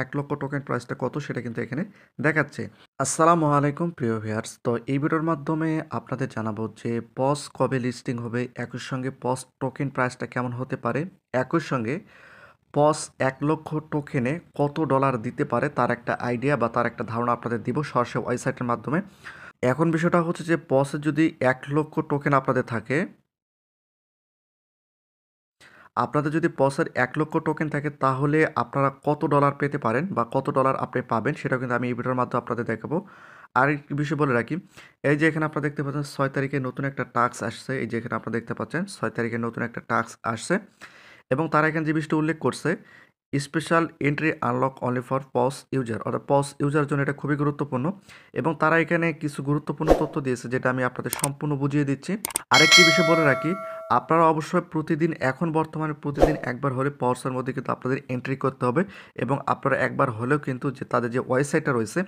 1 লক্ষ টোকেন প্রাইসটা কত সেটা কিন্তু এখানে দেখাচ্ছে। আসসালামু আলাইকুম প্রিয় ভিউয়ার্স। তো এই ভিডিওর মাধ্যমে আপনাদের জানাবো যে পস কবে লিস্টিং হবে, একই সঙ্গে পস টোকেন প্রাইসটা কেমন হতে পারে, একই সঙ্গে পস 1 লক্ষ টোকেনে কত ডলার দিতে পারে তার একটা আইডিয়া বা তার একটা ধারণা আপনাদের দিব সরাসরি ওয়েবসাইটের মাধ্যমে। এখন বিষয়টা হচ্ছে যে পসের যদি 1 লক্ষ টোকেন আপনাদের থাকে, আপনাদের যদি পসের 1 লক্ষ টোকেন থাকে তাহলে আপনারা কত ডলার পেতে পারেন বা কত ডলার আপনি পাবেন সেটাও কিন্তু আমি এই ভিডিওর মাধ্যমে আপনাদের দেখাবো। আর একটি বিষয় বলে রাখি, এই যে এখানে আপনারা দেখতে পাচ্ছেন 6 তারিখে নতুন একটা টাস্ক আসছে। এই যে এখানে আপনারা দেখতে পাচ্ছেন 6 তারিখে নতুন একটা টাস্ক আসছে এবং তারা এখানে যে বিষয়টা উল্লেখ করছে, special entry unlock only for pause user, অর্থাৎ পস ইউজার জন্য এটা খুবই গুরুত্বপূর্ণ এবং তারা এখানে কিছু গুরুত্বপূর্ণ তথ্য দিয়েছে যেটা আমি আপনাদের সম্পূর্ণ বুঝিয়ে দিচ্ছি। আরেকটি বিষয় বলে রাখি, আপনারা অবশ্যই প্রতিদিন, এখন বর্তমানে প্রতিদিন একবার হলে পসের মধ্যে কিন্তু আপনাদের এন্ট্রি করতে হবে এবং আপনারা একবার হলেও কিন্তু যে তাদের যে ওয়েবসাইটটা রয়েছে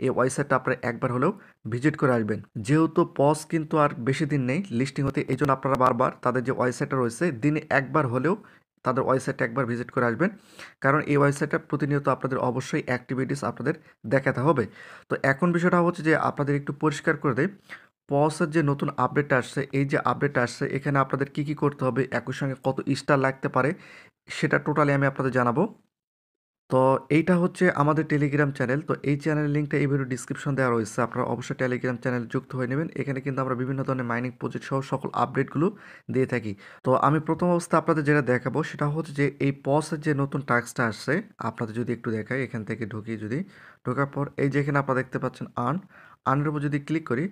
এই ওয়েবসাইটটা আপনারা একবার হলেও ভিজিট করে আসবেন। যেহেতু পস কিন্তু আর বেশি দিন নেই লিস্টিং হতে, এই জন্য আপনারা বারবার তাদের যে ওয়েবসাইটটা রয়েছে দিনে একবার হলেও তাদের ওয়েবসাইটটা একবার ভিজিট করে আসবেন, কারণ এই ওয়েবসাইটটা প্রতিনিয়ত আপনাদের অবশ্যই অ্যাক্টিভিটিস আপনাদের দেখাতে হবে। তো এখন বিষয়টা হচ্ছে যে আপনাদের একটু পরিষ্কার করে দেয়, পসের যে নতুন আপডেটটা আসছে, এই যে আপডেটটা আসছে এখানে আপনাদের কি কি করতে হবে, একই সঙ্গে কত স্টার লাগতে পারে সেটা টোটালি আমি আপনাদের জানাবো। তো এইটা হচ্ছে আমাদের টেলিগ্রাম চ্যানেল। তো এই চ্যানেলের লিঙ্কটা এই ভিডিও ডিসক্রিপশন দেওয়া রয়েছে। আপনারা অবশ্যই টেলিগ্রাম চ্যানেল যুক্ত হয়ে নেবেন। এখানে কিন্তু আমরা বিভিন্ন ধরনের মাইনিং প্রজেক্ট সহ সকল আপডেটগুলো দিয়ে থাকি। তো আমি প্রথম অবস্থায় আপনাদের যেটা দেখাবো সেটা হচ্ছে যে এই পসের যে নতুন টাস্কটা আসছে, আপনাদের যদি একটু দেখাই, এখান থেকে ঢুকি, যদি ঢোকার পর এই যে এখানে আপনারা দেখতে পাচ্ছেন আর্নের উপর যদি ক্লিক করি,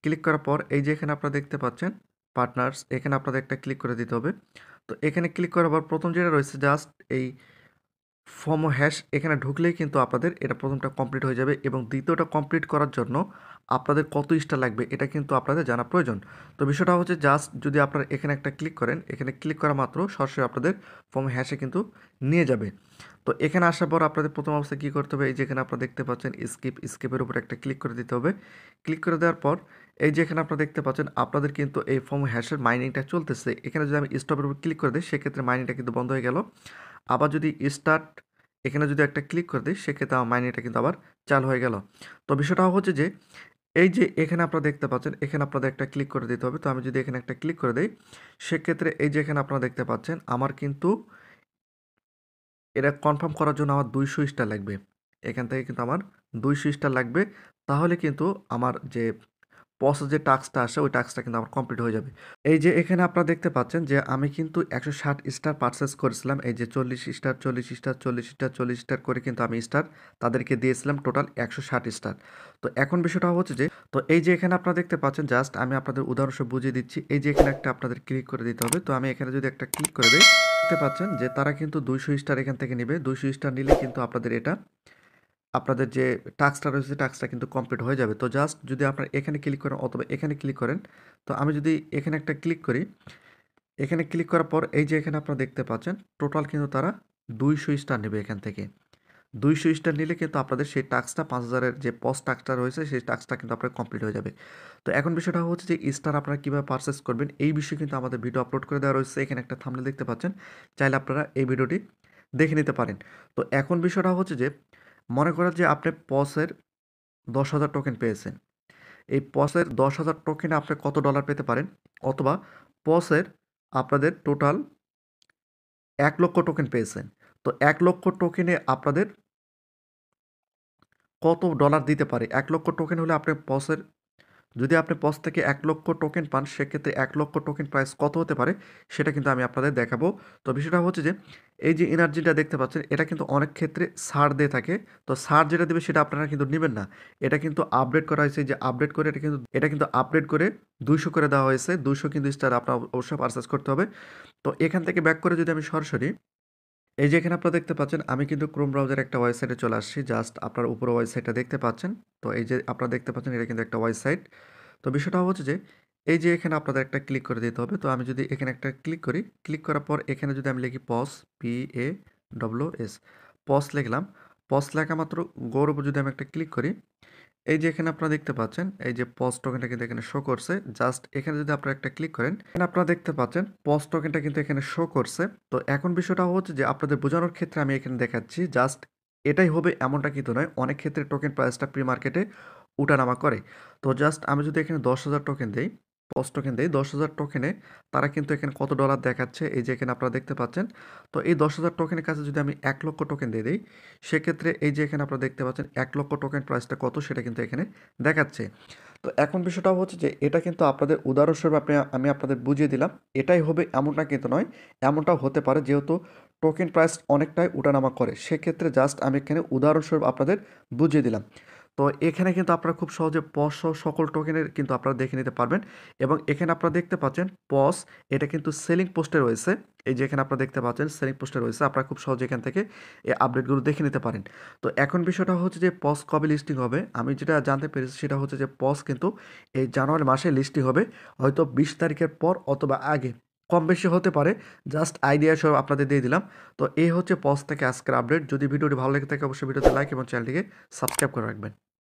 ক্লিক করার পর এই যে এখানে আপনারা দেখতে পাচ্ছেন পার্টনার্স, এখানে আপনাদের একটা ক্লিক করে দিতে হবে। তো এখানে ক্লিক করার পর প্রথম যেটা রয়েছে জাস্ট এই ফর্মো হ্যাশ, এখানে ঢুকলেই কিন্তু আপনাদের এটা প্রথমটা কমপ্লিট হয়ে যাবে এবং দ্বিতীয়টা কমপ্লিট করার জন্য আপনাদের কত স্টার লাগবে এটা কিন্তু আপনাদের জানা প্রয়োজন। তো বিষয়টা হচ্ছে জাস্ট যদি আপনারা এখানে একটা ক্লিক করেন, এখানে ক্লিক করা মাত্র সরাসরি আপনাদের ফর্মো হ্যাশে কিন্তু নিয়ে যাবে। তো এখানে আসার পর আপনাদের প্রথম অবস্থায় কী করতে হবে, এই যে এখানে আপনারা দেখতে পাচ্ছেন স্কিপের উপর একটা ক্লিক করে দিতে হবে। ক্লিক করে দেওয়ার পর এই যে এখানে আপনারা দেখতে পাচ্ছেন আপনাদের কিন্তু এই ফর্মো হ্যাশের মাইনিংটা চলতেছে। এখানে যদি আমি স্টপের উপর ক্লিক করে দিই সেক্ষেত্রে মাইনিংটা কিন্তু বন্ধ হয়ে গেল। আবার যদি স্টার্ট, এখানে যদি একটা ক্লিক করে দিই সেক্ষেত্রে আমার মাইনেটা কিন্তু আবার চালু হয়ে গেল। তো বিষয়টা হচ্ছে যে এই যে এখানে আপনারা দেখতে পাচ্ছেন, এখানে আপনাদের একটা ক্লিক করে দিতে হবে। তো আমি যদি এখানে একটা ক্লিক করে দেই সেক্ষেত্রে এই যে এখানে আপনারা দেখতে পাচ্ছেন আমার কিন্তু এটা কনফার্ম করার জন্য আমার 200 স্টার লাগবে। এখান থেকে কিন্তু আমার 200 স্টার লাগবে, তাহলে কিন্তু আমার যে পসের যে টাস্কটা আসে ওই টাস্কটা কিন্তু আমার কমপ্লিট হয়ে যাবে। এই যে এখানে আপনারা দেখতে পাচ্ছেন যে আমি কিন্তু 160 স্টার পারচেজ করেছিলাম। এই যে 40 স্টার, 40 স্টার, 40 স্টার, 40 স্টার করে কিন্তু আমি স্টার তাদেরকে দিয়েছিলাম টোটাল 160 স্টার। তো এখন বিষয়টা হচ্ছে যে, তো এই যে এখানে আপনারা দেখতে পাচ্ছেন জাস্ট আমি আপনাদের উদাহরণস্বরূপ বুঝিয়ে দিচ্ছি। এই যে এখানে একটা আপনাদের ক্লিক করে দিতে হবে। তো আমি এখানে যদি একটা ক্লিক করে দেই, দেখতে পাচ্ছেন যে তারা কিন্তু 200 স্টার এখান থেকে নিবে। 200 স্টার নিলে কিন্তু আপনাদের এটা, আপনাদের যে টাস্কটা রয়েছে টাস্কটা কিন্তু কমপ্লিট হয়ে যাবে। তো জাস্ট যদি আপনারা এখানে ক্লিক করেন অথবা এখানে ক্লিক করেন, তো আমি যদি এখানে একটা ক্লিক করি, এখানে ক্লিক করার পর এই যে এখানে আপনারা দেখতে পাচ্ছেন টোটাল কিন্তু তারা 200 স্টার নেবে এখান থেকে। 200 স্টার নিলে কিন্তু আপনাদের সেই টাস্কটা 5000 এর যে পজ টাস্কটা রয়েছে সেই টাস্কটা কিন্তু আপনার কমপ্লিট হয়ে যাবে। তো এখন বিষয়টা হচ্ছে যে স্টার আপনারা কীভাবে পারচেস করবেন এই বিষয়ে কিন্তু আমাদের ভিডিও আপলোড করে দেওয়া রয়েছে। এখানে একটা থাম্বনেল দেখতে পাচ্ছেন, চাইলে আপনারা এই ভিডিওটি দেখে নিতে পারেন। তো এখন বিষয়টা হচ্ছে যে, মনে করেন যে আপনি পসের 10,000 টোকেন পেয়েছেন। এই পসের 10,000 টোকেনে আপনি কত ডলার পেতে পারেন, অথবা পসের আপনাদের টোটাল 1 লক্ষ টোকেন পেয়েছেন। তো 1 লক্ষ টোকেনে আপনাদের কত ডলার দিতে পারে? 1 লক্ষ টোকেন হলে আপনি পসের, যদি আপনি পস থেকে 1 লক্ষ টোকেন পান সেক্ষেত্রে 1 লক্ষ টোকেন প্রাইস কত হতে পারে সেটা কিন্তু আমি আপনাদের দেখাবো। তো বিষয়টা হচ্ছে যে এই যে এনার্জিটা দেখতে পাচ্ছেন এটা কিন্তু অনেক ক্ষেত্রে ছাড় দিয়ে থাকে। তো ছাড় যেটা দেবে সেটা আপনারা কিন্তু নিবেন না। এটা কিন্তু আপডেট করা হয়েছে, যে আপডেট করে এটা কিন্তু আপডেট করে 200 করে দেওয়া হয়েছে। 200 কিন্তু স্টার আপনার অবশ্যই পারচেজ করতে হবে। তো এখান থেকে ব্যাক করে যদি আমি সরাসরি এই যে এখানে আপনারা দেখতে পাচ্ছেন আমি কিন্তু ক্রোম ব্রাউজারে একটা ওয়েবসাইটে চলে আসছি। জাস্ট আপনার উপরে ওয়েবসাইটটা দেখতে পাচ্ছেন। তো এই যে আপনারা দেখতে পাচ্ছেন এটা কিন্তু একটা ওয়েবসাইট। তো বিষয়টা হচ্ছে যে এই যে এখানে আপনাদের একটা ক্লিক করে দিতে হবে। তো আমি যদি এখানে একটা ক্লিক করি, ক্লিক করার পর এখানে যদি আমি লিখি পস, PASS, পস লিখলাম। পস লেখা মাত্র গোর উপর যদি আমি একটা ক্লিক করি, এই যে এখানে আপনারা দেখতে পাচ্ছেন এই যে পজ টোকেনটা কিন্তু এখানে শো করছে। জাস্ট এখানে যদি আপনারা একটা ক্লিক করেন, এখানে আপনারা দেখতে পাচ্ছেন পজ টোকেনটা কিন্তু এখানে শো করছে। তো এখন বিষয়টা হচ্ছে যে আপনাদের বোঝানোর ক্ষেত্রে আমি এখানে দেখাচ্ছি। জাস্ট এটাই হবে এমনটা কিন্তু নয়। অনেক ক্ষেত্রে টোকেন প্রাইসটা প্রি মার্কেটে উঠানামা করে। তো জাস্ট আমি যদি এখানে 10,000 টোকেন দেই, পজ টোকেন দেই, 10,000 টোকেনে তারা কিন্তু এখানে কত ডলার দেখাচ্ছে, এই যে এখানে আপনারা দেখতে পাচ্ছেন। তো এই 10,000 টোকেনের কাছে যদি আমি 1,00,000 টোকেন দিয়ে দেই, সেক্ষেত্রে এই যে এখানে আপনারা দেখতে পাচ্ছেন 1,00,000 টোকেন প্রাইসটা কত সেটা কিন্তু এখানে দেখাচ্ছে। তো এখন বিষয়টা হচ্ছে যে এটা কিন্তু আপনাদের উদাহরণস্বরূপ আমি আপনাদের বুঝিয়ে দিলাম। এটাই হবে এমনটা কিন্তু নয়। এমনটাও হতে পারে যেহেতু টোকেন প্রাইস অনেকটাই উঠানামা করে। সেক্ষেত্রে জাস্ট আমি এখানে উদাহরণস্বরূপ আপনাদের বুঝিয়ে দিলাম। তো এখানে কিন্তু আপনারা খুব সহজে পজ সহ সকল টোকেনের কিন্তু আপনারা দেখে নিতে পারবেন এবং এখানে আপনারা দেখতে পাচ্ছেন পজ এটা কিন্তু সেলিং পোস্টে রয়েছে। এই যে এখানে আপনারা দেখতে পাচ্ছেন সেলিং পোস্টে রয়েছে। আপনারা খুব সহজে এখান থেকে এই আপডেটগুলো দেখে নিতে পারেন। তো এখন বিষয়টা হচ্ছে যে পজ কবে লিস্টিং হবে? আমি যেটা জানতে পেরেছি সেটা হচ্ছে যে পজ কিন্তু এই জানুয়ারি মাসে লিস্টিং হবে। হয়তো 20 তারিখের পর অথবা আগে। কম বেশি হতে পারে। জাস্ট আইডিয়া সহ আপনাদের দিয়ে দিলাম। তো এই হচ্ছে পজ থেকে আজকের আপডেট। যদি ভিডিওটি ভালো লেগে থাকে অবশ্যই ভিডিওতে লাইক এবং চ্যানেলটিকে সাবস্ক্রাইব করে রাখবেন।